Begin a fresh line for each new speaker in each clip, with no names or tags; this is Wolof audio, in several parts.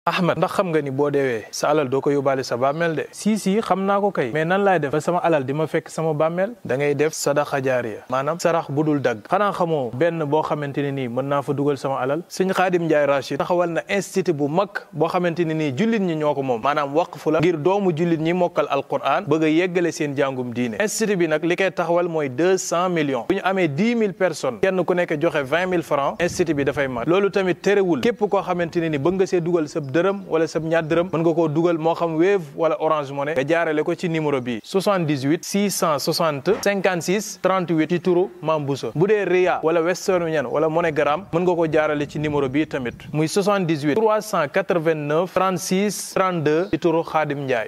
Ahmed ndax xam nga ni boo deewee sa alal doo ko yóbbaale sa bàmmeel de si xam naa ko kay mais nan laay def ba sama alal di ma fekk sama bàmmeel da ngay def sadaqa jaariya maanaam sarax bu dul dagg xanaa xamoo benn boo xamante ne nii mën naa fa dugal sama alal sëñ Xaadim Njaay Rachid taxawal na institut bu mag boo xamante ne nii jullit ñi ñoo ko moom maanaam waqfu la ngir doomu jullit ñi mokkal alquran bëgg a yeggale seen jàngum diine institut bi nag li koy taxawal mooy 200 millions bu ñu amee 10 000 personnes kenn ku nekk joxe 20 000 francs institut bi dafay mat loolu tamit terewul képp koo xamante ne ni bëgg nga see dugal sa dërëm wala sa ñaar dërëm mën nga koo dugal moo xam Wave wala Orange Money nga jaarale ko ci numéro bi 78 660 56 38 ci turu Mame Bousso bu dee Ria wala Western Union wala MoneyGram mën nga ko jaarale ci numéro bi tamit muy 78 389 36 32 ci turu Xaadim Njaay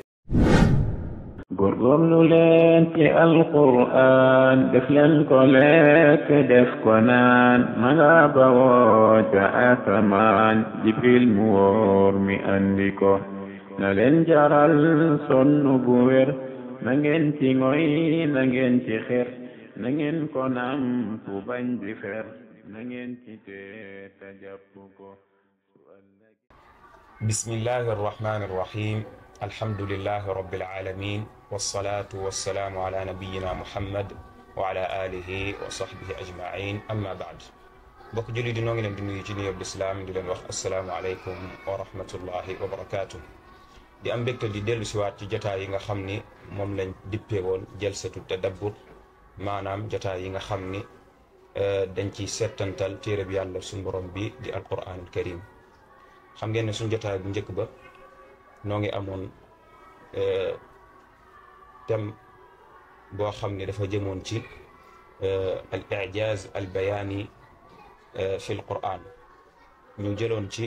góorgóorlu leen ci alquraan def leen ko lekk def ko naan ma nga bawoo ca asamaan jibril mu wóor mi andi ko na leen jaral sonn bu wér na ngeen ci ngoy na ngeen ci xer na ngeen ko nam fu bañ di fer na ngeen ci te ta jàpp ko
bismillahi arrahmani arrahim alhamdulillahi rabbil alamin wassalatu wassalamu ala nabiyyina muhammad wa ala alihi wa sahbihi ajma'in amma ba'd mbokk julli di noo ngi leen di nuyu ci nuyub lislaam di leen wax assalaamu aleykum wa rahmatullahi wa barakatuh di am mbégte di dellu siwaat ci jotaay yi nga xam ni moom lañ dippee woon jalsatu tadabbur maanaam jotaay yi nga xam ni dañ ciy settantal téere bi yàlla suñu borom bi di alquranul karim xam ngeen ne suñu jotaay bu njëkk ba noo ngi amoon thème boo xam ne dafa jëmoon ci al i'jaz al bayani fi al quran ñu jëloon ci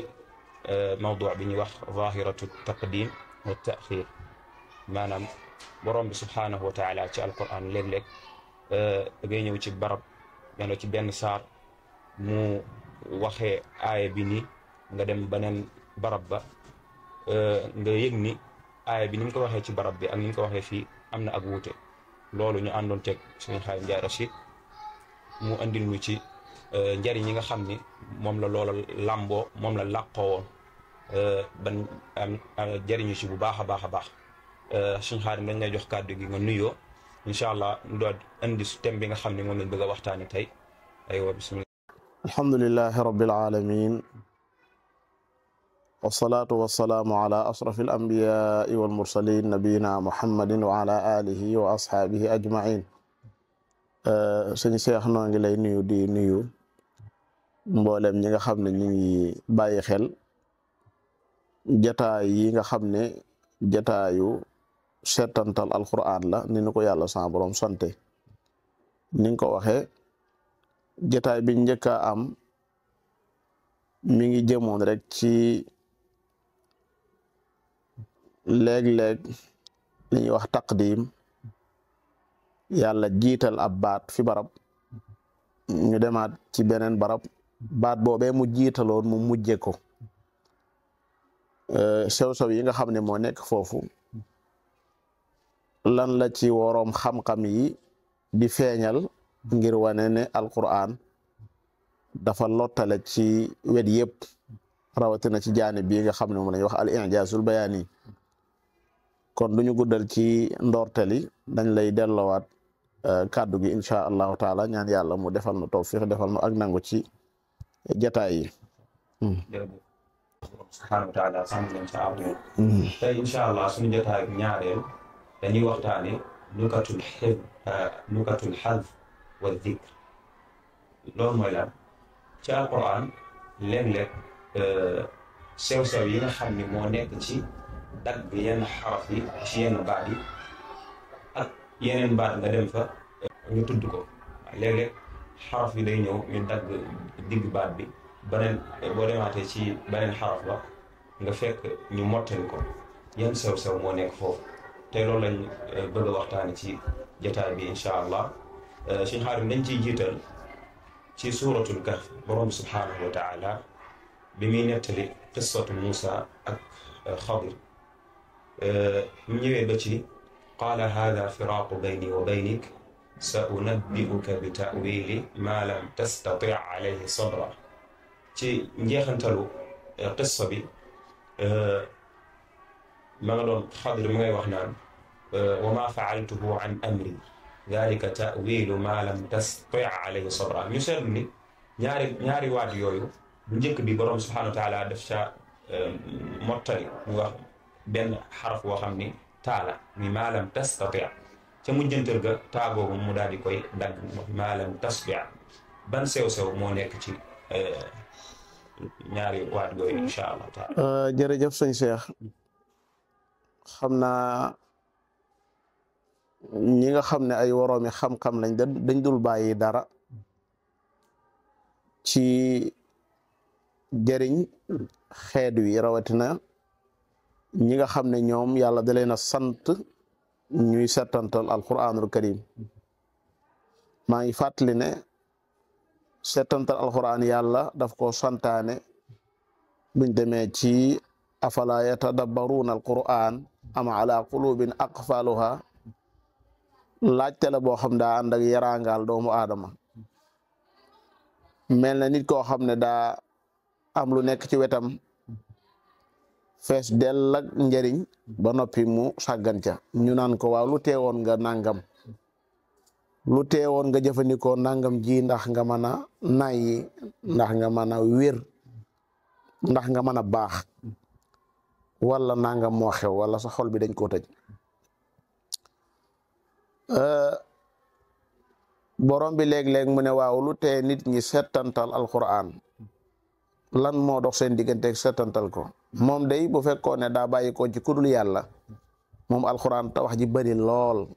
mawdu bi ñuy wax zahiratu taqdim wa ta'khir maanaam borom bi subhanahu wa taala ci al quran léeg-léeg da ngay ñëw ci barab melo ci benn saar mu waxee aaya bi ni nga dem beneen barab ba nga yëg ni aaya bi ni mu ko waxee ci barab bi ak ni mu ko waxee fii am na ak wuute loolu ñu àndoon teg suñu Xaadim Njaay Rachid mu andil ñu ci njariñ yi nga xam ni moom la loola làmboo moom la làqoo woon ban jariñu ci bu baax a baax a baax suñu Xaadim dañ lay jox kàddu gi nga nuyoo incha allah ñu doon andi su thème bi nga xam ne moom lañ bëgg a waxtaani tey aywa bismillah
alhamdulillahi rabbil alamin wasalaatu wasalaamu ala ashraf al anbiyaai wal mursalin nabiyina muhammadin wa ala alihi wa ashaabihi ajmain sëñ Cheikh noo ngi lay nuyu di nuyu mboolem ñi nga xam ne ñu ngi bàyyi xel jataay yi nga xam ne jataayu seetantal alquran la ni ko yàlla sa borom sante ni nga ko waxee jataay bi njëkk a am mi ngi jëmoon rek ci léeg-léeg li ñuy wax taqdim yàlla jiital ab baat fi barab ñu demaat ci beneen barab baat boobee mu jiitaloon mu mujje ko sew-sew yi nga xam ne moo nekk foofu lan la ci woroom xam-xam yi di feeñal ngir wane ne alquran dafa lottale ci wet yëpp rawatina ci jaanib bi nga xam ne moom la ñuy wax al i'jazul bayani kon duñu guddal ci ndorteli dañ lay delloowaat kàddu gi incha allahu taala ñaan yàlla mu defal nu tawfiq defal nu ak nangu ci jataay yi
subhanahu wa taala sant leen ci àdduna tey incha allah suñu jotaay ñaareel dañuy waxtaane nukatul xadf wa dhikr loolu mooy lan ci alquran léeg-léeg sew-sew yi nga xam ni moo nekk ci dagg yenn xaraf yi ci yenn baat yi ak yeneen baat nga dem fa ñu tudd ko léeg-léeg xaraf yi day ñëw ñu dagg digg baat bi beneen boo demaatee ci beneen xaraf ba nga fekk ñu mottali ko yan sew-sew moo nekk foofu te loolu lañ bëgg a waxtaane ci jotaay bi incha allah suñ Xaadim dañ ciy jiital ci suuratul kahf borom subhaanahu wa taala bi muy nettali qissatu Muusa ak Xadir ñu ñëwee ba ci qaala haada firaaqu bayni wa baynik sa unabbi'uka bi ta'wili ma lam tastati' alayhi sabra ci njeexantalu qissa bi ma nga doon Xadir mi ngay wax naan wa ma faaltuhu an amri dalika tawilu ma lam tasti alayhi sabra. ñu seetlu ni ñaari waat yooyu bu njëkk bi borom subhanahu wa taala def ca mottali mu wax benn xaraf woo xam ni taala mi ma lam tastati ca mujjantal ga taagoogu mu daal di koy dagg ma lam tasbi ban sew-sew moo nekk ci ñaari waat yooyu incha allah taala.
jërëjëf sëñ Cheikh xam naa ñi nga xam ne ay woroomi xam-xam lañ dañ dul bàyyi dara ci jëriñ xeet wi rawatina ñi nga xam ne ñoom yàlla da leen a sant ñuy settantal alquranul karim maa ngi fàttali ne settantal alquran yàlla daf ko santaane buñ demee ci afala yatadabbaruuna alquran am ala qulubin aqfaluha laajte la boo xam daa ànd ak yaraangaal doomu aadama mel na nit koo xam ne daa am lu nekk ci wetam fees dell ak njëriñ ba noppi mu sàggan ca ñu naan ko waaw lu teewoon nga nangam lu teewoon nga jëfandikoo nangam ji ndax nga mën a nayi ndax nga mën a wér ndax nga mën a baax wala nangam moo xew wala sa xol bi dañ koo tëj borom bi léeg-léeg mu ne waaw lu tee nit ñi settantal alquran lan moo dox seen digganteeg settantal ko moom day bu fekkoon ne daa bàyyi ko ci kudul yàlla moom alquran te wax ji bëri lool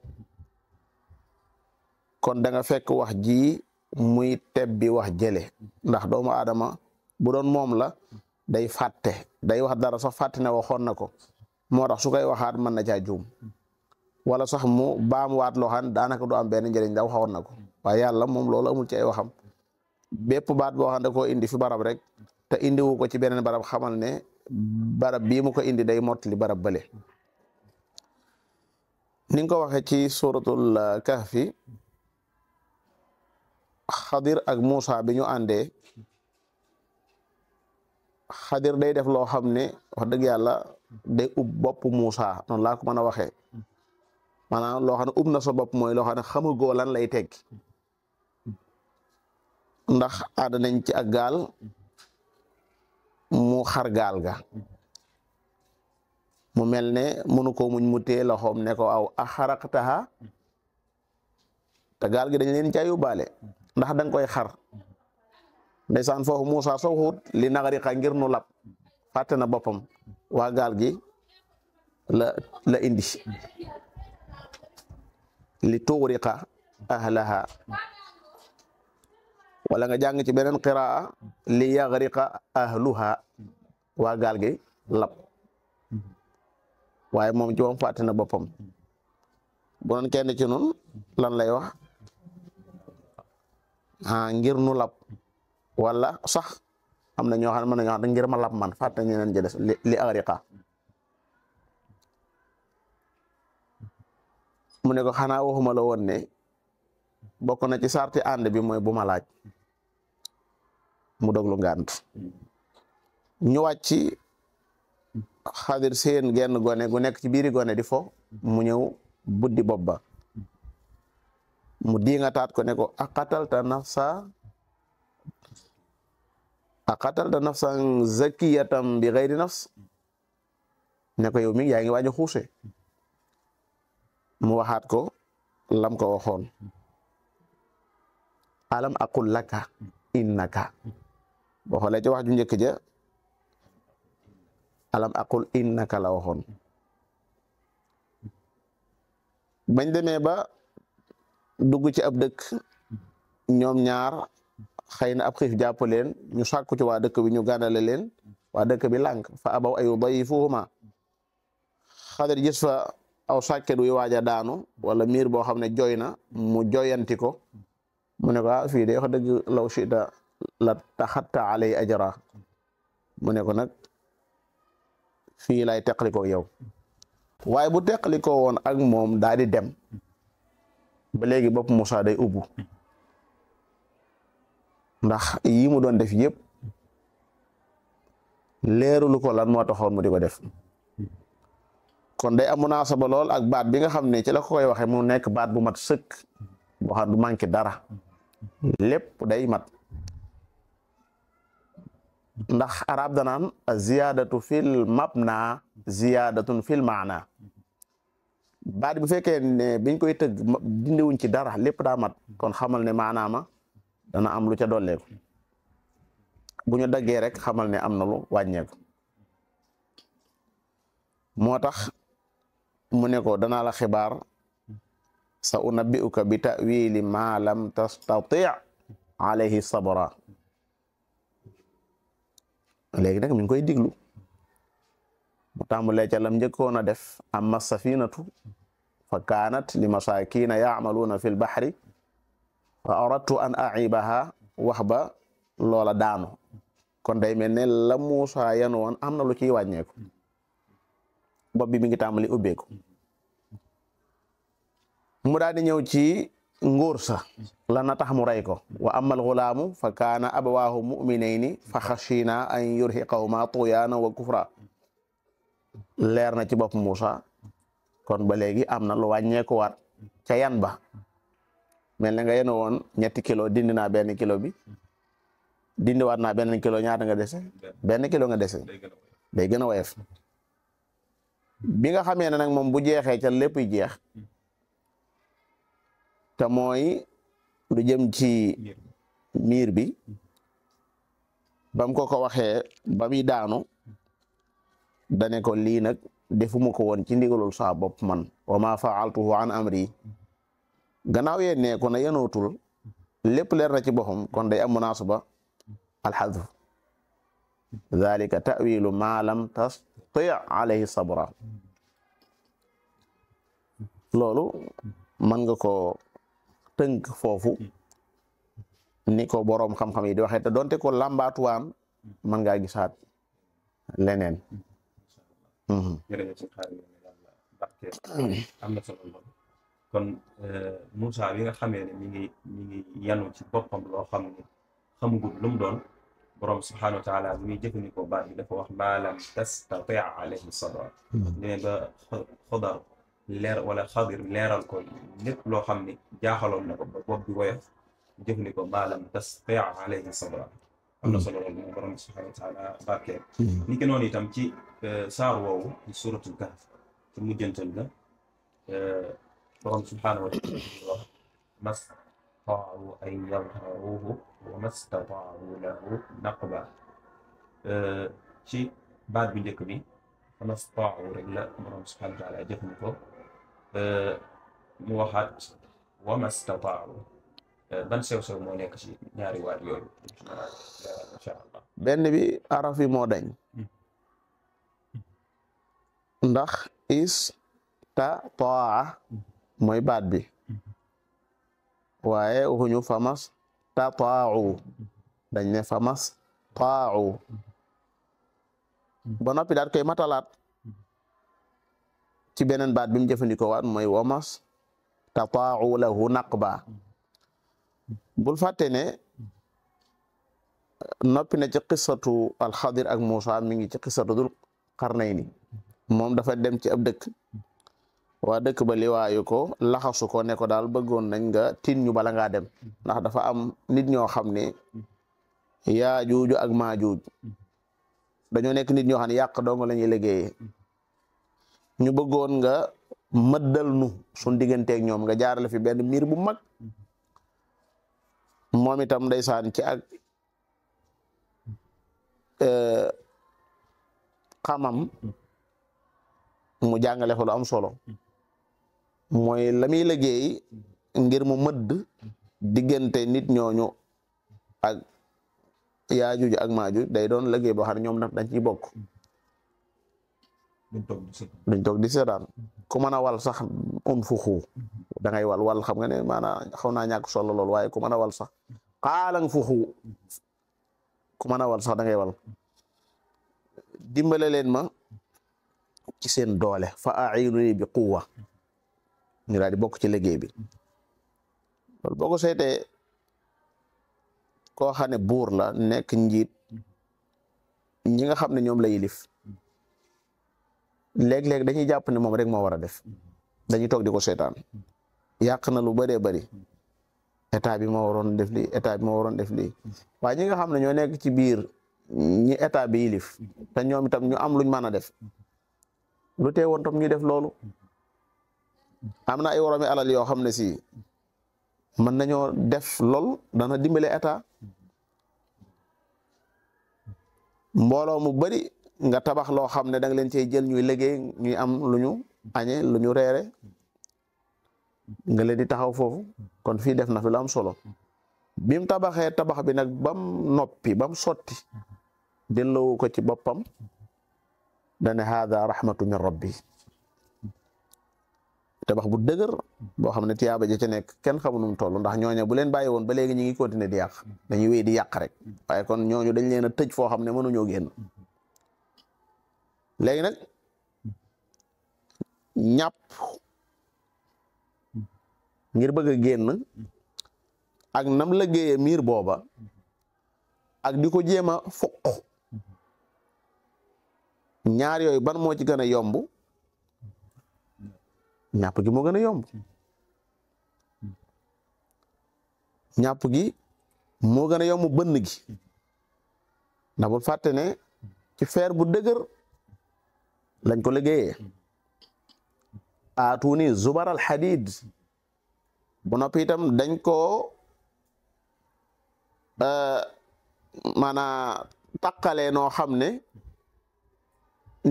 kon da nga fekk wax ji muy tebbi wax jële ndax doomu aadama bu doon moom la day fàtte day wax dara sax fàtte ne waxoon na ko moo tax su koy waxaat mën na caa juum wala sax mu baam waat loo xam ne daanaka du am benn njëriñ da waxoon na ko waaye yàlla moom loolu amul ci ay waxam bépp baat boo xam ne koo indi fi barab rek te indiwu ko ci beneen barab xamal ne barab bii mu ko indi day mottali barab bële ni nga ko waxee ci suratul kahfi xadir ak Muusa bi ñu àndee xadir day def loo xam ne wax dëgg yàlla day ub bopp Muusa noonu laa ko mën a waxee maanaam loo xam ne ub na sa bopp mooy loo xam ne xamagoo lan lay tekki ndax àdd nañ ci ak gaal mu xar gaal ga mu mel ne mënu ko muñ mu tee loxoom ne ko aw axaraqtaha te gaal gi dañ leen ca yóbbaale ndax danga koy xar ndeysaan foofu Muusa soo xut li naxariqa ngir nu lab fàtte na boppam waa gaal gi la indi li tughriqa ahlaha wala nga jàng ci beneen qiraa li yaghriqa ahluha waa gaal gi lab waaye moom ci moom fàtte na boppam bu doon kenn ci nun lan lay wax ngir nu lab wala sax am na ñoo xam ne mën nañoo xam ngir ma lab man fàtte ñeneen ci des li aghriqa mu ne ko xanaa waxuma la woon ne bokk na ci sarti ànd bi mooy bu ma laaj mu doglu ngànt ñu wàcc xadir seen genn gone gu nekk ci biiri gone di fo mu ñëw buddi bopp ba mu diinga taat ko ne ko aqatalta nafsan zakiyatan bi ghayri nafs ne ko yow mi yaa ngi waaj a xuuse mu waxaat ko lam ko waxoon alam aqul laka innaka boo xoolee ci wax ju njëkk ja alam aqul innaka la waxoon bañ demee ba dugg ci ab dëkk ñoom ñaar xëy na ab xiif jàpp leen ñu sàkku ci waa dëkk bi ñu gàndale leen waa dëkk bi lànk fa abaw ay yudayifuhuma Xadir gis fa aw sàkket wuy waaja daanu wala miir boo xam ne jooy na mu jooyanti ko mu ne ko fii de wax dëgg law shita la taxatta alay ajra mu ne ko nag fii lay teqalikoo yow waaye bu teqalikoo woon ak moom daal di dem ba léegi bopp Moussa day ubbu ndax yi mu doon def yëpp leerulu ko lan moo taxoon mu di ko def kon day am munaasaba lool ak baat bi nga xam ne ci la ko koy waxee mu nekk baat bu mat sëkk boo xam du manqué dara lépp day mat ndax arab danaan ziyadatu fil mabna ziyadatun fil maana baat bu fekkee ne biñ koy tëgg dindiwuñ ci dara lépp daa mat kon xamal ne maanaama dana am lu ca dolleeku bu ñu daggee rek xamal ne am na lu wàññeeku moo tax mu ne ko danaa la xibaar sa unabbi'uka bi ta'wili ma lam tastati' alayhi sabra léegi nag mi ngi koy diglu mu tàmbalee ca lam njëkkoon a def amma safinatu fa kaanat li masakina ya'maluna fil bahri fa aradtu an a'ibaha wax ba loola daanu kon day mel ne la Muusa yan woon am na lu ciy wàññeeku bopp bi mi ngi tàmbali ubbeeku mu daal di ñëw ci nguur sa la na tax mu rey ko wa amal xulaamu fa kaana abawaahu muminayni fa xashina an yurhiqahuma tuyaana wa kufra leer na ci bopp Muusa kon ba léegi am na lu wàññeeku waat ca yan ba mel na nga yeno woon ñetti kilo dindi naa benn kilo bi dindi waat naa benn kilo ñaata nga dese benn kilo nga dese day gën a woyof bi nga xamee ne nag moom bu jeexee ca lépp jeex te mooy lu jëm ci miir bi bam ko waxee ba muy daanu dane ko lii nag defuma ko woon ci ndigalul saa bopp man wa ma fa'altuhu an amri gannaaw yee ne ko na yenootul lépp leer na ci boppam kon day am munaasaba alxadf dhalika ta'wilu ma lam tasti' alayhi sabra loolu mën nga ko tënk foofu ni ko boroom xam-xam yi di waxee te donte ko làmbaatuwaan mën ngaa gisaat leneen
jërëjëf si xaar yi yàlla barke am na solo lool kon Moussa bi nga xamee ne mi ngi yanu ci boppam loo xam ne xamugul lu mu doon borom subhanahu wa taala bi muy jëfandikoo baat bi dafa wax ma lam tastati' alayhi sabra ne ba xodar leer wala xadir leeral ko lépp loo xam ne jaaxaloon na ko ba bopp bi woyof jëfandikoo ma lam tastati' alayhi sabra am na solo lool moom borom subhanahu wa taala barke ni ki noonu itam ci saar woowu ci suratul kahf ci mujjantal la borom subhanahu wa taala wax mastata'u an yadharuhu wa mastata'u lahu naqba ci baat bi njëkk bi mastata'u rek la borom subhanahu wa taala jëfandikoo mu waxaat wa mastata'u ban sew-sew moo nekk ci ñaari waat yooyu insha allah
benn bi araf yi moo dañ ndax istataa mooy baat bi waaye waxuñu famas tataacu dañ ne famas taacu ba noppi daat koy matalaat ci beneen baat bi mu jëfandikoo waat mooy wamas tataacu lahu naqba bul fàtte ne noppi na ci qissatu alxadir ak Muusa mi ngi ci qissatu dul qarnayni moom dafa dem ci ab dëkk waa dëkk ba liwaayu ko laxasu ko ne ko daal bëggoon nañ nga tin ñu bala ngaa dem ndax dafa am nit ñoo xam ne yaajuuju ak maajuuj dañoo nekk nit ñoo xam ne yàq dong la ñuy liggéeyee ñu bëggoon nga mëddal nu suñ digganteeg ñoom nga jaarale fi benn miir bu mag moom itam ndeysaan ci ak xamam mu jàngale fa lu am solo mooy la muy liggéey ngir mu mëdd diggante nit ñooñu ak yaajuj ak maajuj day doon liggéey boo xam ne ñoom nag dañ ciy bokk duñ toog di seetaan ku mën a wal sax fuxu da ngay wal xam nga ne maanaam xaw naa ñàkk solo lool waaye ku mën a wal sax xaalang fuxu ku mën a wal sax da ngay wal dimbale leen ma ci seen doole fa a'inuni bi quwwa ñu daal di bokk ci liggéey bi loolu boo ko seetee koo xam ne buur la nekk njiit ñi nga xam ne ñoom la yilif léeg-léeg dañuy jàpp ne moom rek moo war a def dañuy toog di ko seetaan yàq na lu bëree bëri état bi moo waroon def lii état bi moo waroon def lii waaye ñi nga xam ne ñoo nekk ci biir ñi état bi yilif te ñoom itam ñu am luñ mën a def lu tee woon tam ñu def loolu am na ay woroomi alal yoo xam ne si mën nañoo def lool dana dimbale état mbooloo mu bari nga tabax loo xam ne da nga leen cey jël ñuy liggéey ñuy am lu ñu añe lu ñu reere nga leen di taxaw foofu kon fii def na fi lu am solo bim tabaxee tabax bi nag bam noppi bam sotti delloo ko ci boppam dane hada rahmatu min rabbi tabax bu dëgër boo xam ne tiyaaba ja ca nekk kenn xamu nu mu toll ndax ñooñu bu leen bàyyi woon ba léegi ñu ngi continuer di yàq dañuy wéy di yàq rek waaye kon ñooñu dañ leen a tëj foo xam ne mënuñoo génn léegi nag ñàpp ngir bëgg a génn ak nam liggéeyee miir booba ak di ko jéem a foq ñaar yooyu ban moo ci gën a yomb ñàpp gi moo gën a yomb ñàpp gi moo gën a yomb bënn gi ndax bul fàtte ne ci feer bu dëgër lañ ko liggéeyee aatuni zubaral xadid bu noppi itam dañ koo maanaa taqalee noo xam ne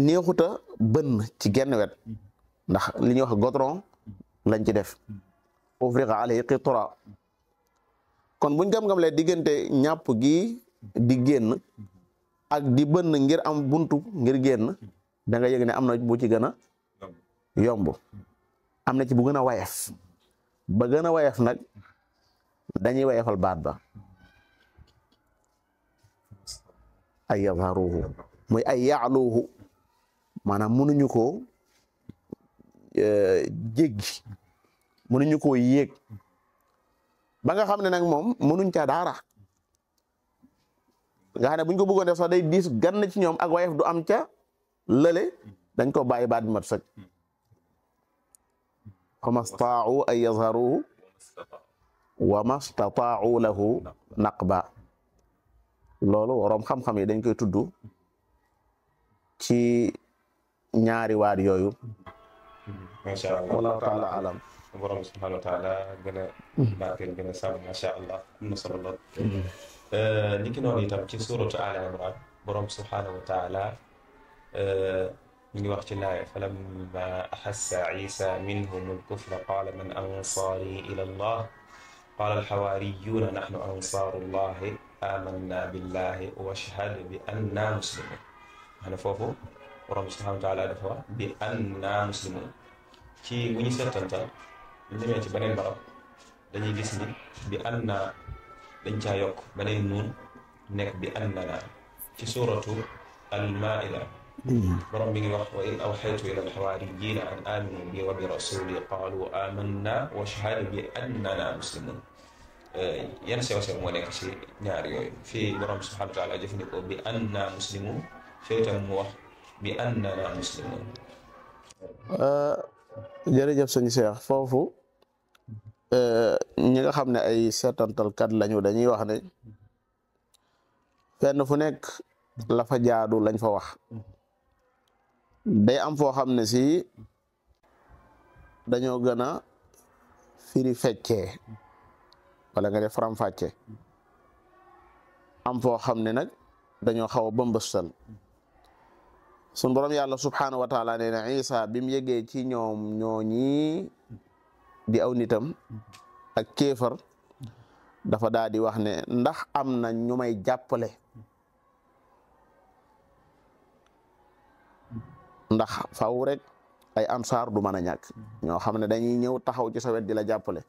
neexuta bënn ci genn wet ndax li ñuy wax goudron lañ ci def ufriqa alayhi qitra kon buñ gam-gam lee diggante ñàpp gi di génn ak di bënn ngir am buntu ngir génn da nga yëg ne am na bu ci gën a yomb am na ci bu gën a wayef ba gën a wayef nag dañuy wayefal baat ba ay yazharuhu muy ay yaaluhu maanaam mënuñu koo jéggi mënuñu koo yéeg ba nga xam ne nag moom mënuñ ca daara nga xam ne buñ ko bëggoon def sax day diis gann ci ñoom ak wayef du am ca lële dañ ko bàyyi baat bi mat sëg fa mastaau an yazharuhu wa mastataau lahu naqba loolu waroom xam-xam yi dañ koy tudd ci ñaari waat yooyu
macha allah
wallahu taala alam
borom subhanahu wa taala gën a barkeel gën a sàmm macha allah am na solo lool ni ki noonu itam ci suratu Al Imran borom subhanahu wa taala ñu ngi wax ci laaya falamma ahassa Isa minhum al-kufra qala man ansari ila allah qala al-hawariyuna nahnu ansaru llahi amanna billahi wa ashhad bi anna muslimun xane foofu borom subhanahu wa taala dafa wax bi anna muslimun ci bu ñu seetantal ñu demee ci beneen barab dañuy gis ni bi anna dañ caa yokk beneen nuun nekk bi annana ci suratu al-maida borom mi ngi wax wa in awxaytu ila alxawaariyina an aminu bi wa bi rasuli qaalu amanna wa ashhadu bi annana muslimun yan sew-sew moo nekk ci ñaar yooyu fii borom subhanahu wa taala jëfandikoo bi anna muslimun fii tam mu wax bi annana muslimun
jërëjëf sëñ Cheikh foofu ñi nga xam ne ay seetantalkat lañu dañuy wax ne fenn fu nekk la fa jaadu lañ fa wax day am foo xam ne si dañoo gën a firi feccee wala nga def faram fàcce am foo xam ne nag dañoo xaw a bëmbëstal sun borom yàlla subhanahu wa taala nee na Isa bi mu yëgee ci ñoom ñooñi di aw nitam ak kéefar dafa daal di wax ne ndax am na ñu may jàppale ndax faw rek ay ansaar du mën a ñàkk ñoo xam ne dañuy ñëw taxaw ci sa wet di la jàppale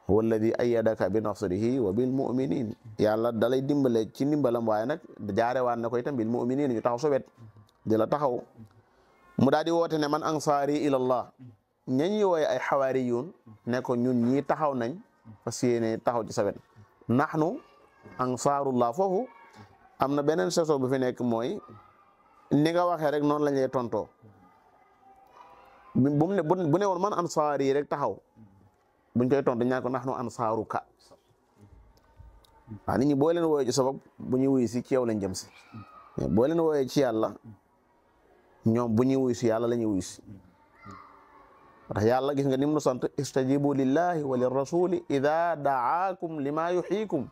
huwa alladi ayyadaka bi nasrihi wa bil mu'minin yàlla dalay dimbale ci ndimbalam waaye nag jaarewaan na ko itam bil mu'minin ñu taxaw sa wet di la taxaw mu daal di woote ne man ansaari ilallah ñañuy wooye ay xawaariyun ne ko ñun ñii taxaw nañ fas yéene taxaw ci sa wet nahnu ansaarullah foofu am na beneen seso bu fi nekk mooy ni nga waxee rek noonu lañ lay tontoo bu ne woon man ansaar yi rek taxaw buñ koy tontu ñaan ko nax nu ansaaru ka waaw nit ñi boo leen wooyee ci sabab bu ñuy wuyu si ci yow lañ jëm si mais boo leen wooyee ci yàlla ñoom bu ñuy wuyu si yàlla la ñuy wuyu si ndax yàlla gis nga nim nu sant istajibu lillahi wa lirrasuli ida daakum lima yuxiikum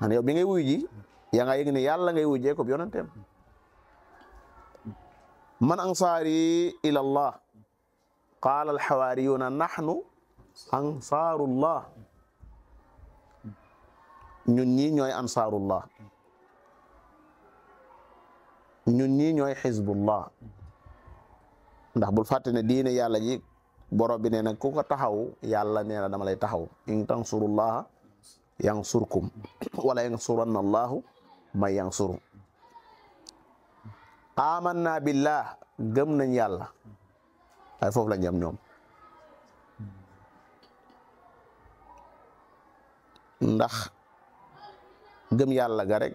an yow bi ngay wuyu ji yaa nga yëg ne yàlla ngay wujjee ko bi yonenteem man ansaari ila allah qaala alxawaariyuuna naxnu ansaarullah ñun ñii ñooy ansaarullah ñun ñii ñooy xizbullah ndax bul fàtte ne diine yàlla ji borom bi nee na ku ko taxaw yàlla nee na dama lay taxaw in tansurullaha yansurkum wala yansuranna allahu man yansuru amanna billah gëm nañ yàlla ay foofu la jëm ñoom ndax gëm yàlla ga rek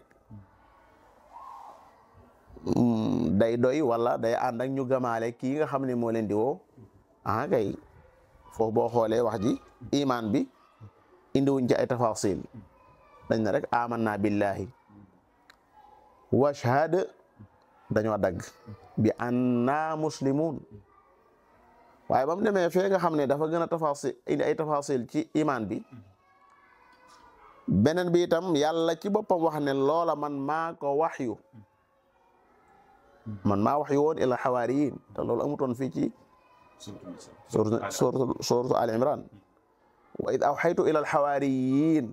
day doy wala day ànd ak ñu gëmaale kii nga xam ne moo leen di woo kay foofu boo xoolee wax ji iman bi indiwuñ ci ay tafasil dañ na rek amanna billahi washhad dañoo dagg bi anna muslimun waaye ba mu demee fee nga xam ne dafa gën a tafasil indi ay tafasil ci iman bi beneen bi itam yàlla ci boppam wax ne loola man maa ko waxyu woon ila xawaariyin te loolu amutoon fii ci suratu al imran wa id awxaytu ila alxawaariyin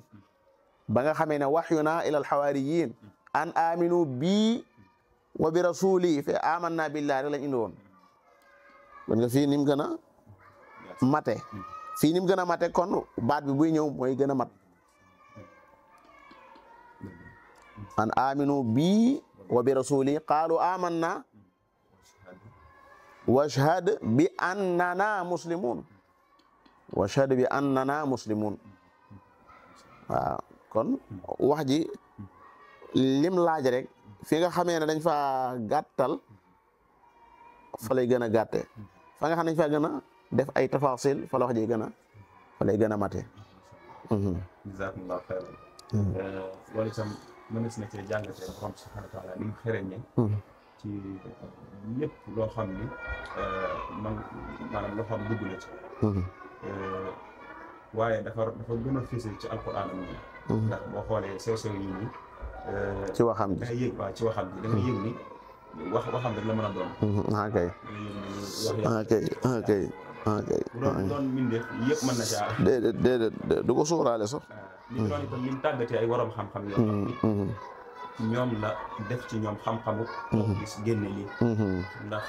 ba nga xamee ne waxyu naa ila alxawaariyin an aminu bii wa bi rasuli fe amanna billahi rek lañ indi woon kon nga fii nim gën a mate fii nim gën a mate kon baat bi buy ñëw mooy gën a mat an aminu bii wa bi rasuli qaalu amanna washhad bi annana muslimun washhad bi annana muslimun waaw kon wax ji lim laaj rek fi nga xamee ne dañ fa gàttal fa lay gën a gàtte fa nga xam ne dañ fa gën a def ay tafasil fa la wax ji gën a fa lay gën a mate
jazakumullahu xayran loolu itam mënees na cee jàngatee borom subhanahu wa taala ni mu xereñe ci lépp loo xam ni maanaam loo xam dugg na ci waaye dafa gën a fësal ci alquran am ndax boo xoolee sew-sew yi nii
ci waxam ji
da ngay yëg waaw ci waxam ji da ngay yëg ni waxam rek la mën a doon
kay
bu doon mbindeef yëpp mën na caa
déedéet du ko sóoraale sax
li ñu doon itam li mu tàggatee ay waroom xam-xam yoo xam ni ñoom la def ci ñoom xam-xamu gis génne lii ndax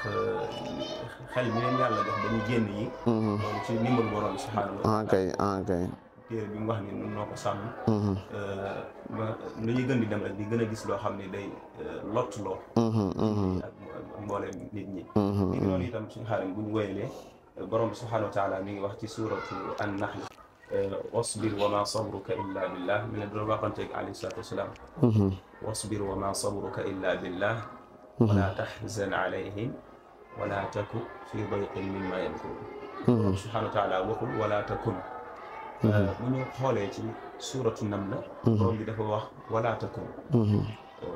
xel bi leen yàlla def dañuy génn yi loolu ci ndimbal borom bi subhanahu wa taala
kay
téere bi mu wax ni nun noo ko sàmm ba lu ñuy gën di dem rek di gën a gis loo xam ne day lott loo ak mbooleem nit ñi li ngi noonu itam suñu xaarim bu ñu woyalee borom bi subhanahu wa taala mi ngi wax ci suratu an-nahl wasbir wa ma sabruka illa billah mi ne doon waxanteeg alayhi salatu wasalaam wasbir wa ma sabruka illa billah wala tahzan alayhim wala taku fi dayqin mimma yamkurun subhanahu wa taala waxul wala takun bu ñu xoolee ci suratu naml borom bi dafa wax wala takun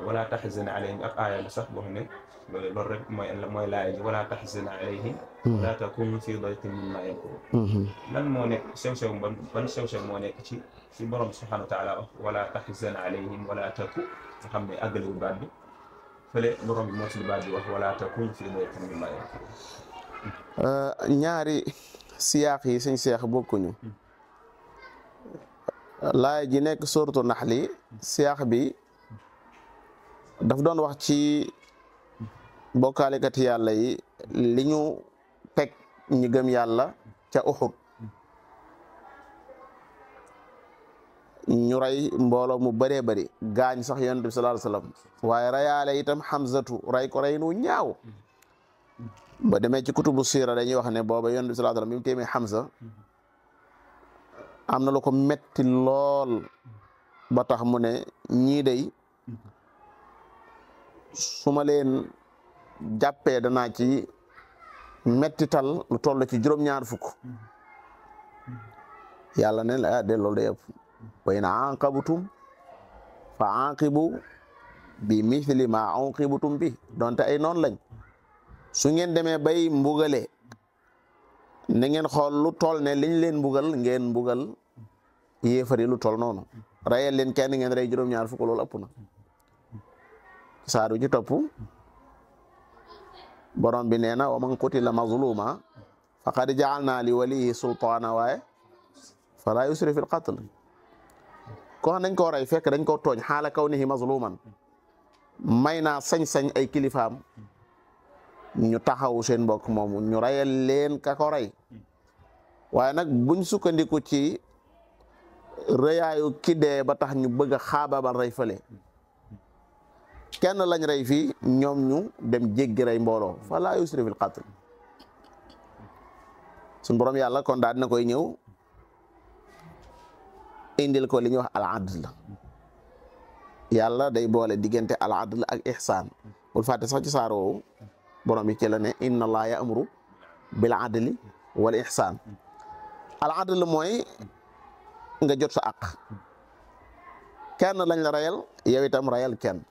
wala tahzan alayhim ak aaya la sax boo xam ne loolu rek mooy laaya ji wala tahzan alayhim wala takun fi dayqin mimma yamkurun lan moo nekk sew-sew ban sew-sew moo nekk ci borom subhanahu wa taala wax wala tahzan alayhim wala taku nga xam ne àggalewul baat bi fële borom bi moo ci baat bi wax wala takun fi dayqin mimma yamkurun
ñaari siyaaq yi suñ seex bokkuñu laaya ji nekk suratu naxli siyaaq bi daf doon wax ci bokkaalekati yàlla yi li ñu teg ñi gëm yàlla ca Uhud ñu rey mbooloo mu bëree bëri gaañ sax yonent bi sallallahu alayhi wasallam waaye reyaale itam Hamzatu rey ko rey nu ñaaw ba demee ci kutubu siira dañuy wax ne booba yonent bi sallallahu alayhi wasallam bi mu téemee Hamza am na lu ko metti lool ba tax mu ne ñii day su ma leen jàppee danaa ci mettital lu toll ci juróom-ñaar fukk yàlla ne la de loolu day ëpp wa in aqabtum fa aqibu bi mithli ma uqibtum bi donte ay noonu lañ su ngeen demee bay mbugale na ngeen xool lu toll ne liñ leen mbugal ngeen mbugal yéefari lu toll noonu rayal leen kenn ngeen rey juróom-ñaar fukk loolu ëpp na saaru ci topp borom bi nee na wa man qutila mazluma faqad ja'alna li waliyi sultaana waaye fala yusrif fil qatl ko xam dañ koo rey fekk dañ koo tooñ xaala kawnihi mazluman may naa sañ-sañ ay kilifaam ñu taxawu seen mbokk moomu ñu rayal leen ka ko rey waaye nag buñ sukkandiku ci rëyaayu ki dee ba tax ñu bëgg a xaabaabal rey fële kenn lañ rey fii ñoom ñu dem jéggi rey mbooloo fala yusrif fil qatl suñ borom yàlla kon daal dina koy ñëw indil ko li ñuy wax al adl yàlla day boole diggante al adl ak ihsaan bul fàtte sax ci saar woowu borom bi ci la ne inna allaha ya'muru bil adli wal ihsaan al adl mooy nga jot sa àq kenn lañ la rayal yow itam rayal kenn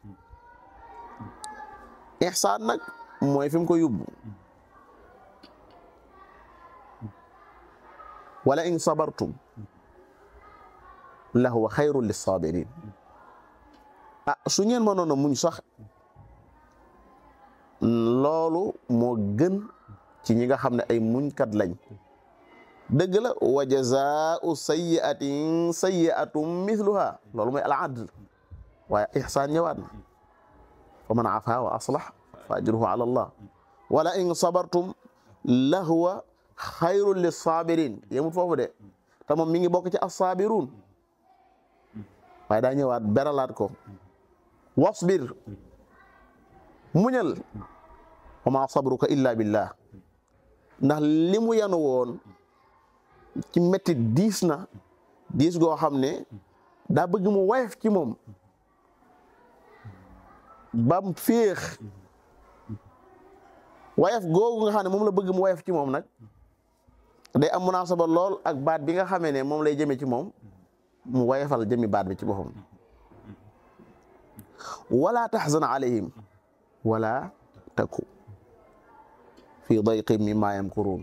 ihsaan nag mooy fi mu ko yóbbu wala in sabartum la huwa xayrun lissabirin su ngeen mënoon a muñ sax loolu moo gën ci ñi nga xam ne ay muñkat lañ dëgg la wa jazaa'u sayyi'atin sayyi'atun mithluha loolu mooy al adl waaye ihsaan ñëwaat na fa man afa wa aslah fa ajruhu ala allah wala in sabartum la huwa xayrun lissabirin yemut foofu de te moom mi ngi bokk ci as-sabirun waaye daa ñëwaat beralaat ko wasbir muñal wa ma sabruka illa billah ndax li mu yanu woon ci métti diis na diis goo xam ne daa bëgg mu wayef ci moom bam féex wayef googu nga xam ne moom la bëgg mu wayef ci moom nag day am munaasaba lool ak baat bi nga xamee ne moom lay jëme ci moom mu wayefal jëmi baat bi ci boppam wala tahzan alayhim wala taku fi dayqin mimma yamkurun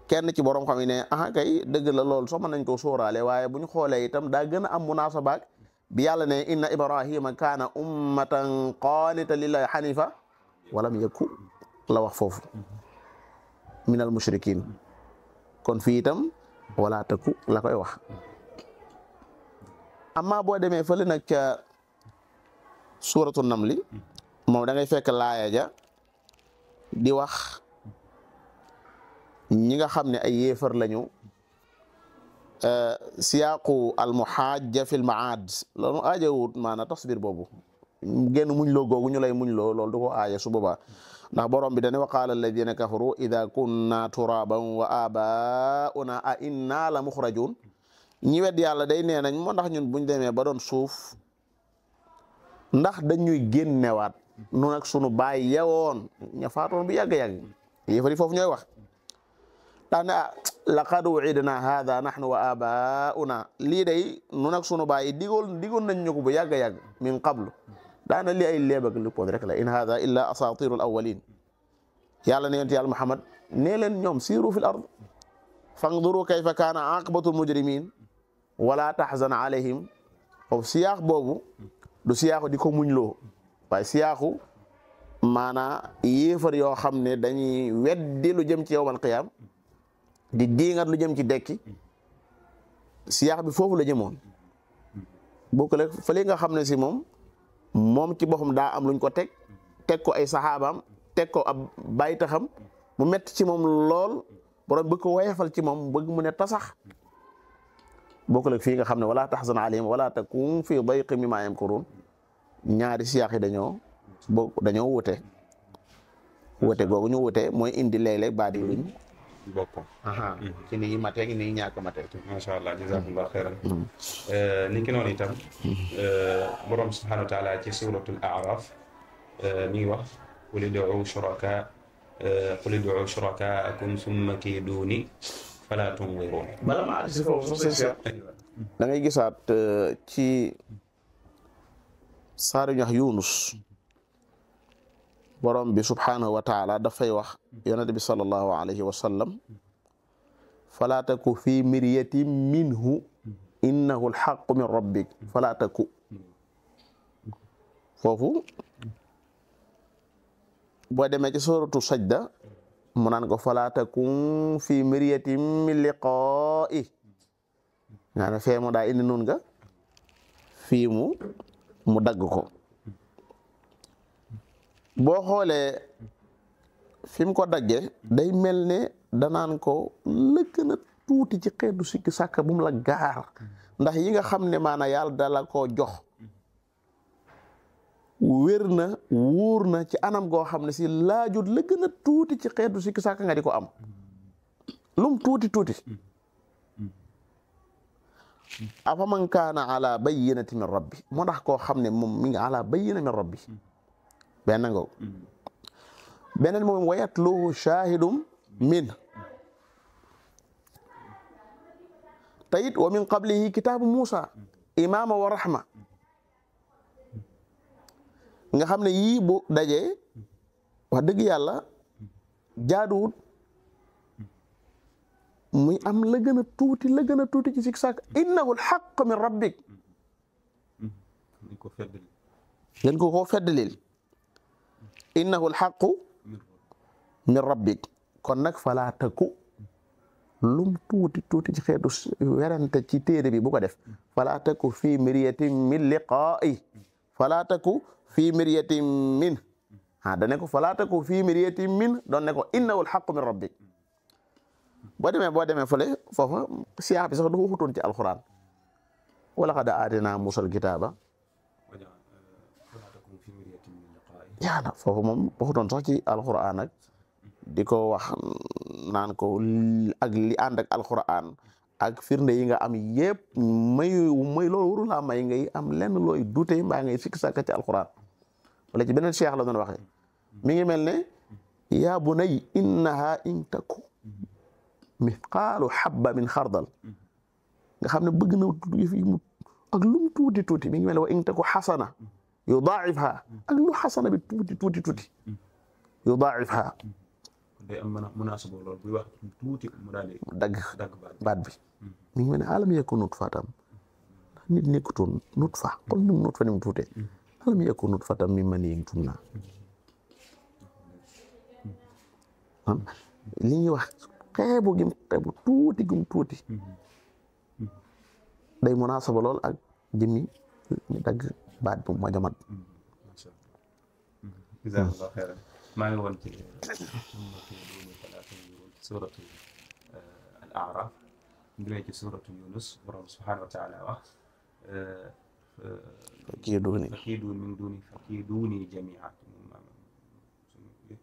kenn ci borom xam ne kay dëgg la lool sax mën nañ ko sóoraale waaye bu ñu xoolee itam daa gën a am munaasabaak bi yàlla ne inna ibrahima kaana ummatan qaanitan lillahi hanifa walam yaku la wax foofu min al mushrikin kon fii itam wala taku la koy wax amma boo demee fële nag ca suuratu namli moom da ngay fekk laaya ja di wax ñi nga xam ne ay yéefar lañu siyaaqu al muhajja fil maad loolu aajawut maanaam tasbir boobu génn muñ loo googu ñu lay muñ loo loolu du ko aaja su boobaa ndax borom bi dane wa qaala alladina kafaru ida kunna turaban wa abauna a inna la muxrajun ñi wedd yàlla day nee nañ moo ndax ñun buñ demee ba doon suuf ndax dañuy génnewaat nu nag sunu baay yewoon ña faatoon bu yàgg-yàgg yéefari foofu ñooy wax daane laqad wu'idna hadha nahnu wa abauna lii day nu nag sunu baay digoon nañ ñu ko bu yàgg-yàgg min qablu daana li ay léeb ak lippoon rek la in hadha illa asatirul awwalin yàlla ne yonent yàlla Muhammad nee leen ñoom siiru fil ard fanduru kayfa kaana aqibatul mujrimin wala tahzan alayhim foofu siyaax boobu du siyaaxu di ko muñ loo waaye siyaaxu maanaa yéefar yoo xam ne dañuy weddi lu jëm ci yawmal qiyaam di diingat lu jëm ci dekki siyaax bi foofu la jëmoon bokkule fële nga xam ne si moom ci boppam daa am luñ ko teg ko ay saxaabaam teg ko ab bàyyi taxam mu metti ci moom lool borom bëgg ko wayefal ci moom bëgg mu ne tasax bokkule fii nga xam ne wala tahzan alayhim wala takun fi dayqin mimma yamkurun ñaari siyaax yi dañoo wute googu ñu wute mooy indi léeg-léeg baat yi
bokk.
ci ni mateeg ni ñàkk mateeg.
macha allah jazakumullah xeyran. ni ki noonu itam borom subhanahu wa taala ci suratul A'raf mi ngi wax qul ud'u shurakaakum summa kiiduuni falaa tunziruun.
bala maa si foofu sax da ngay gisaat ci saar yu ñax Yunus borom bi subhanahu wa taala dafay wax yonent bi sallallahu alayhi wa sallam falaa taku fi miryatin minhu innahu alxaqu min rabbik falaa taku foofu boo demee ci suratu sajda mu naan ko falaa takun fi miryatin min liqaa'i nga ne fee mu daa indi nun nga fii mu dagg ko boo xoolee fi mu ko daggee day mel ne danaan ko la gën a tuuti ci xeetu sikki sàkk bu mu la gaar ndax yi nga xam ne maanaam yàlla dala koo jox wér na wóor na ci anam goo xam ne si laajut la gën a tuuti ci xeetu sikki sàkk nga di ko am lum tuuti afa man kaana ala bayyinati min rabbi moo tax koo xam ne moom mi ngi ala bayyina min rabbi benn nga beneen moom wa yatluhu shahidum min tayit wa min qablihi kitaabu Musa imaama wa rahma nga xam ne yii bu dajee wax dëgg yàlla jaaduwut muy am la gën a tuuti ci sik sàkk innahu alxaq min rabbik ngeen ko feddalil innahu alxaqu min rabbik kon nag falaa taku lum tuuti ci xeetu werante ci téere bi bu ko def falaa taku fii miryatin min liqaa'i falaa taku fii miryatin min dane ko falaa taku fii miryatin min doon ne ko innahu alxaqu min rabbik boo demee fële foofa siyaax bi sax dafa waxutoon ci alquran wala qad aatinaa Muusaa alkitaaba yaana foofu moom waxutoon sax ci alquran ak di ko wax naan ko ak li ànd ak alquran ak firnde yi nga am yëpp may loolu waru laa may ngay am lenn looy dute mbaa ngay sikk sàkk ci alquran wala ci beneen cheikh la doon waxee mi ngi mel ne yaa bunay innaha in taku mithqaalu habba min xardal nga xam ne bëgg na fi mu ak lu mu tuuti mi ngi mel ne wa in taku xasana yudaa'ifha ak lu xasana bi tuuti yudaa'ifha
day am munaasaba lool buy wax tuuti mu daal di
dagg baat bi mi ngi mel ne alam yakun nutfatan nit nekkutoon nutfa kon ni mu nutfa ni mu tuutee alam yakun nutfatan min maniyyin yumnaa li ñuy wax xeebu tuuti gum tuuti day munaasaba lool ak jëmmi ñu dagg baat bu ma jamat
jazakallahu xayran maa ngi woon ci suratu al A'raf ngiree ci suratu Yunus borom subhanahu wa taala wax fakiiduuni jamii'an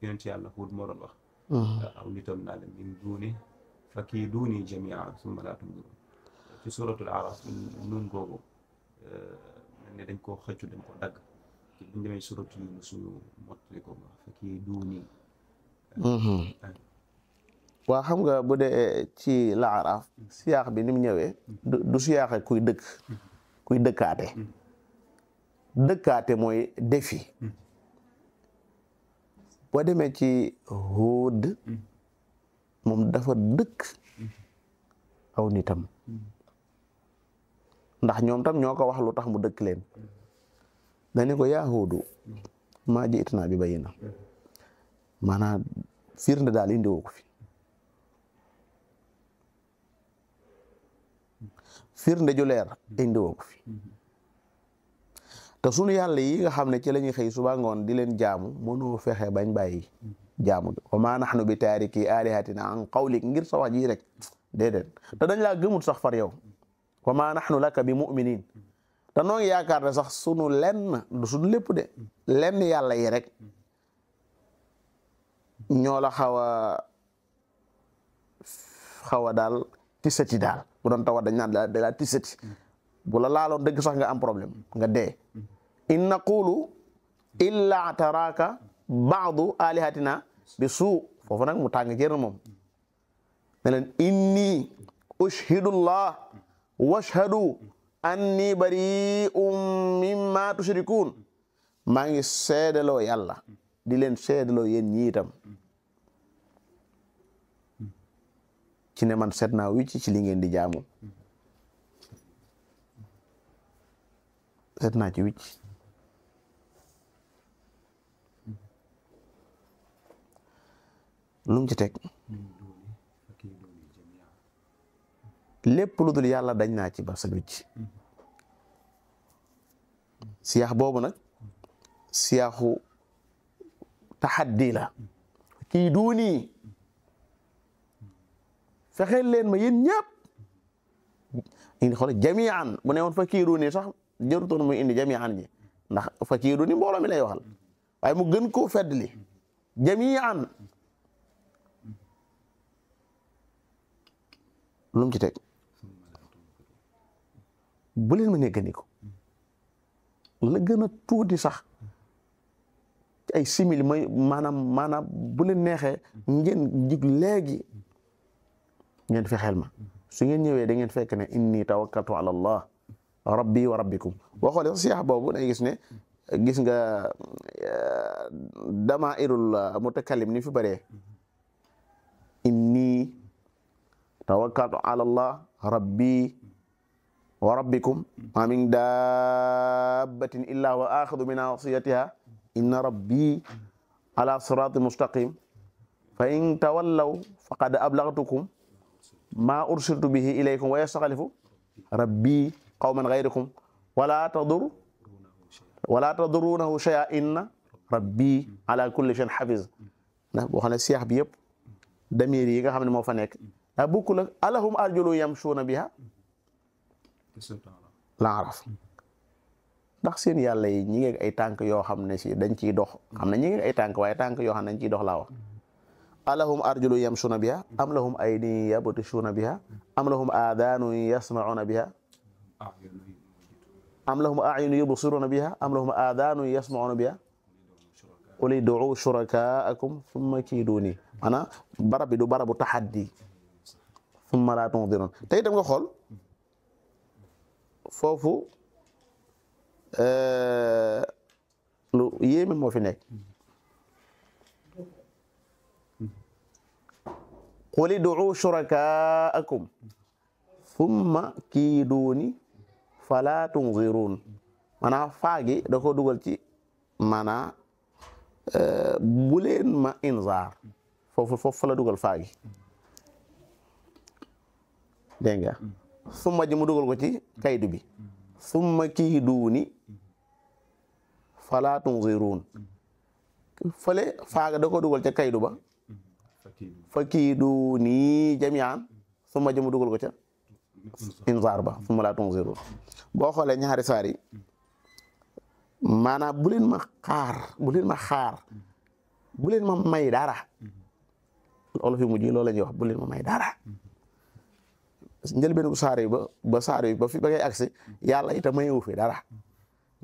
yonent yàlla Huud moo doon wax aw nitam naa leen min duuni fakiiduuni jamii'an summa laa tunziruun ci suratul A'raf nun googu ne dañ koo xëccu dañ ko dagg ci buñ demee suratu Yunus suñu mottali ko wax fakiiduuni
waa xam nga bu dee ci Al-A'raf siyaax bi ni mu ñëwee du siyaaxe kuy dëkkaate mooy defi boo demee ci Huud moom dafa dëkk aw nitam ndax ñoom tam ñoo ko wax lu tax mu dëkk leen dañu ko yaa Huudu maa ji'tanaa bi bayyina maanaam firnde daal indi woo ko fi firnde ju leer indi woo ko fi te sunu yàlla yi nga xam ne ci la ñuy xëy suba ngoon di leen jaamu mënoo fexe bañ bàyyi jaamu wa maa nahnu bi taariki aalihatina an qawlik ngir sa wax ji rek déedéet te dañ laa gëmut sax far yow wa maa nahnu laka bi mu'minin te noo ngi yaakaar ne sax sunu lenn du sunu lépp de lenn yàlla yi rek ñoo la xaw a xaw a daal tisati daal bu doon tawat dañ naan daal tisati bu la laaloon dëgg sax nga am problème nga dee in naqulu illa taraka baadu alihatina bi suu foofu nag mu tàng jër moom ne leen inni ushhidullah washhadu anni bari'un mimma tushrikun maa ngi seedaloo yàlla di leen seedaloo yéen ñi itam ci ne man seet naa wicc ci li ngeen di jaamu seet naa ci wicc lu mu ci teg lépp lu dul yàlla dañ naa ci ba sa wicc siyaax boobu nag siyaaxu taxaddi la kii duuni fexeel leen ma yéen ñëpp indi xool jamian bu ne woon fa kii duuni sax jërutoon muy indi jamian ji ndax fa kii duuni mbooloo mi lay waxal waaye mu gën koo feddli jamian lu mu ci teg bu leen ma néggandiku la gën a tuuti sax ay simili mooy maanaam bu leen neexee ngeen jig léegi ngeen fexeel ma su ngeen ñëwee da ngeen fekk ne inni tawakkaltu ala allah rabbi wa rabbikum boo xoolee sax siyaax boobu day gis ne gis nga damairul mutakallim ni fi bëree inni tawakkaltu ala allah rabbi wa rabbikum ma min dabbatin illa wa axidu min nasiyatiha inna rabbi ala sirati mustaqim fa in tawallaw faqad ablagtukum ma ursiltu bihi ilaykum wa yastaxlifu rabbi qawman gayrakum wala tadurunahu shay'a inna rabbi ala kulli shay'in hafiz ndax boo xam ne siyaax bi yëpp damir yi nga xam ne moo fa nekk daa bokkul ak alahum arjulu yamshuuna biha la araf ndax seen yàlla yi ñi ngi ay tànk yoo xam ne si dañ ciy dox xam ne ñi ngi ay tànk waaye tànk yoo xam ne dañ ciy dox laa wax alahum arjulu yamshuuna biha am lahum aydi yabtishuuna biha am lahum aadaanu yasmacuuna biha am lahum acyunu yubsiruuna biha am lahum aadaanu yasmacuuna biha qul ud'uu shurakaakum thumma kiiduuni maanaam barab bi du barabu taxaddi thumma laa tunziruun te itam nga xool foofu lu yéeme moo fi nekk qul ud'uu shurakaakum thumma kiiduuni falaa tunziruun maanaam faagi da ko dugal ci maanaam bu leen ma inzaar foofu fa la dugal faagi dégg nga summa ji mu dugal ko ci kaydu bi summa kiiduuni falaa tunziruun fële faaga da ko dugal ca kaydu ba fa kiiduuni jami'an summa ji mu dugal ko ca inzaar ba summa laa tunziruun boo xoolee ñaari saar yi maanaam bu leen ma xaar bu leen ma xaar bu leen ma may dara olof yi mujj loolu la ñuy wax bu leen ma may dara njëlbéenu saar yi ba saar yi ba fi ba ngay agsi yàlla itam mayewu fi dara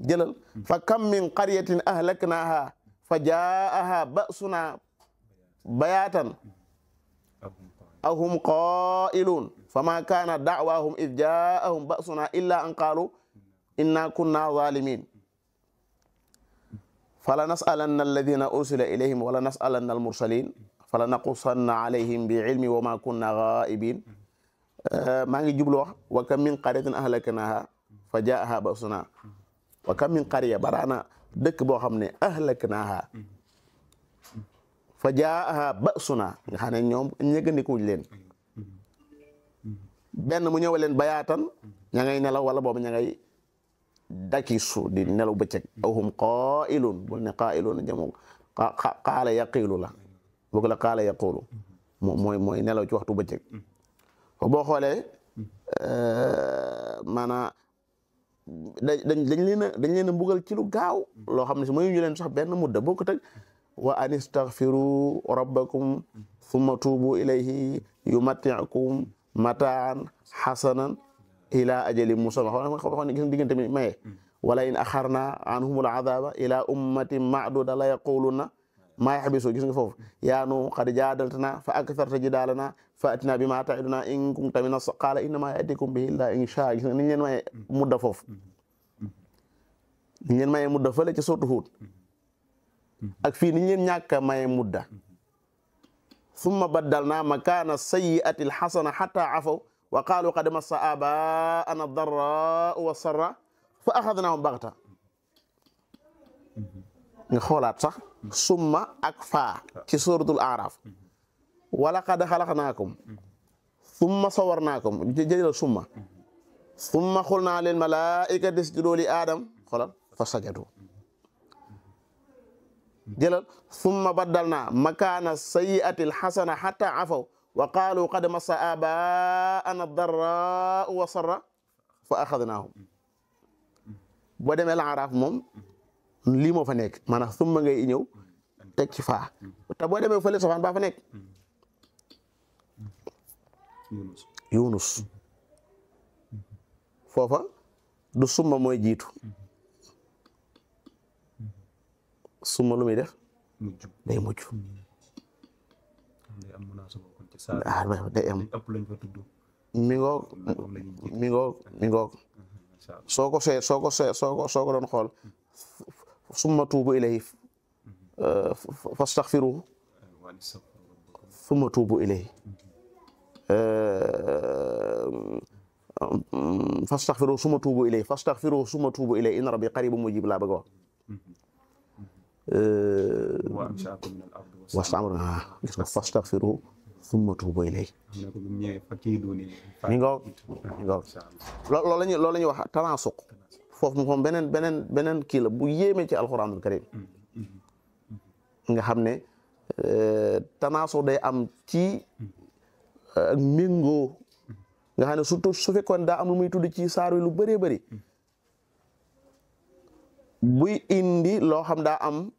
jëlal fa kam min qaryatin ahlaknaha fa jaaha ba'suna bayaatan aw hum qaa'iluun fa ma kaana da'waahum id jaa'ahum ba'suna illa an qaalu inna kunna zaalimiin fala nas'alanna alladhina ursila ilayhim wala nas'alanna almursalin fala naqussanna alayhim bi ilmi wa ma kunna ghaa'ibin maa ngi jublu wax wa kam min qaryatin ahlaknaha fa jaaha ba'suna wa kam min qarya baraana dëkk boo xam ne ahlaknaha fa jaaha ba'suna nga xam ne ñoom ñëgandikuñ leen benn mu ñëw leen bayaatan ña ngay nelaw wala boobu ña ngay dakisu di nelaw bëccëg aw hum qaa'iluun bul ne qaa'iluun jamu qaala yaqiilu la boog la qaala yaquulu mooy nelaw ci waxtu bëccëg boo xoolee maanaam dañ leen a mbugal ci lu gaaw loo xam ne si mayu ñu leen sax benn mudda boo ko teg wa an istaghfiru rabbakum summa tuubu ilayhi yumatti'ukum mataan xasanan ila ajalin musamma xam ne gis nga diggante mi maye wala in axarna anhumul adaba ila ummatin ma'duda la yaquluna maa yaxbisu gis nga foofu yaa Nuuh qad jaadaltana fa aktharta jidaalana fa atina bima ta'iduna in kunta mina qaala innama ya'tikum bihi illa in shaa gis nga ni ñu leen maye mudda foofu ni ñu leen maye mudda fële ci sourate Huud ak fii ni ñu leen ñàkk a maye mudda summa baddalna makaana sayyi'ati alxasana xatta afaw wa qaalu qad massa aabaa'ana ad-darraa'u was-sarraa'u fa axadnaahum baxta nga xoolaat sax summa ak faa ci suratul Aaraaf wala qad xalaqnaakum summa sawarnaakum jëlal summa xulnaa lil malaa'ikati isjudu li aadam xoolal fa sajadu jëlal summa baddalnaa makaana sayyi'ati alxasana xatta afaw wa qaalu qad massa aabaa'ana ad-darraa'u was-sarraa'u fa axadnaahum boo demee Al-Araaf moom lii moo fa nekk maanaam summa ngay ñëw teg ci faa te boo demee fële safaan baa fa nekk Yunus foofa du summa mooy jiitu summa lu muy def day mujj day am mi ngoog soo ko doon xool summa tuubu ilayhi fastaghfiruhu summa tuubu ilayhi fastaghfiruhu summa tuubu ilayhi inna rabbi qaribun mujib laa bëgg a wax gis nga fastaghfiruhu summa tuubu ilayhi mi ngoog loolu la ñuy wax tanaasuq foofu moom beneen kii la bu yéeme ci alquranul karim nga xam ne tanaasuq day am ci ak méngoo nga xam ne surtout su fekkoon daa am lu muy tudd ci saar wi lu bëree bëri buy indi loo xam daa am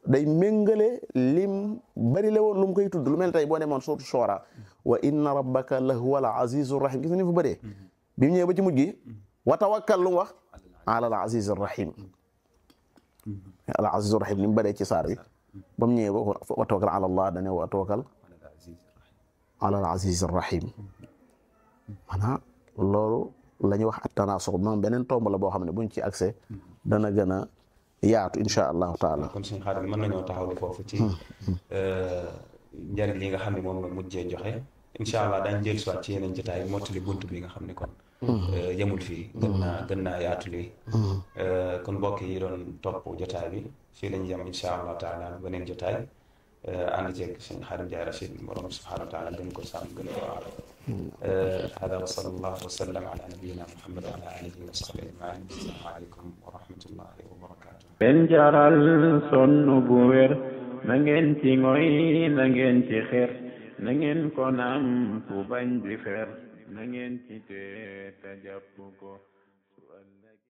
day méngale lim bari la woon lu mu koy tudd lu mel tey boo demoon surtout Shu'ara wa inna rabbaka la huwa al azizur rahim gis nga ni fu bëree bi mu ñëwee ba ci mujj gi wa tawakkal lu mu wax ala al azizir rahim al azizur rahim ni mu bëree ci saar bi ba mu ñëwee ba wa tawakkal ala allah dane wa tawakkal ala al azizir rahim maanaam loolu la ñuy wax at-tanaasuq moom beneen tomb la boo xam ne buñ ci accès dana gën a yaatu insha allahu taala.
kon suñu xaaral mën nañoo taxaw foofu ci njëriñ li nga xam ne moom nga mujjee joxe incha allah daañu jël soit ci yeneen jotaay mottali buntu bi nga xam ne kon yemul fii gën naa yaatu lii kon mbokk yi doon topp jotaay bi fii lañu yem incha allah taala beneen jotaay ànd ceeg sëñ Xaadim Njaay Rachid borom subhanahu wa taala gën ko sàmm gën ko aar hada wa sallallahu wa sallam ala nabiyina muhammad wa ala alihi wa sahbihi ajmain assalamu aleykum wa rahmatullahi wa barakatuh
ben jaral sonn bu wér na ngeen ci ngoy na ngeen ci xeer na ngeen ko nam fu bañ di fer na ngeen ci te jàpp ko